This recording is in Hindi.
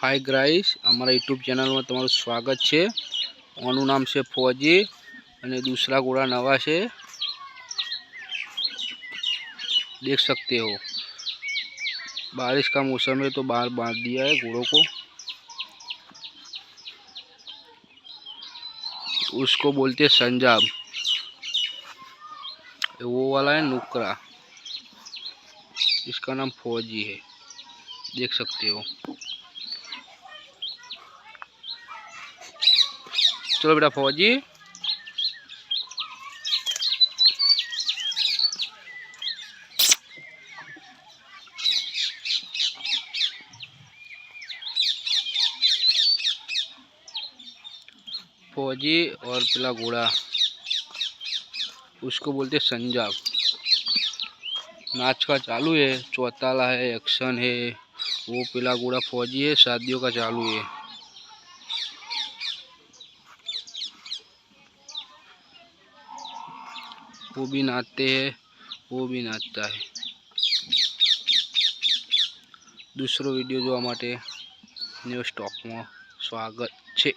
हाय गाइस, हमारा यूट्यूब चैनल में तमाરું स्वागत है। ओनु नाम से फौजी और दूसरा घोड़ा नवा से देख सकते हो। बारिश का मौसम है तो बाहर बांध दिया है घोड़ों को। उसको बोलते संजाब, वो वाला है नुकरा। इसका नाम फौजी है, देख सकते हो। चलो बेटा फौजी। फौजी और पिला घोड़ा, उसको बोलते संजाब। नाच का चालू है, चौताला है, एक्शन है। वो पिला घोड़ा फौजी है, शादियों का चालू है। वो भी नाचते हैं, वो भी नाचता है। दूसरो वीडियो जोवा माटे न्यू स्टॉक में स्वागत है।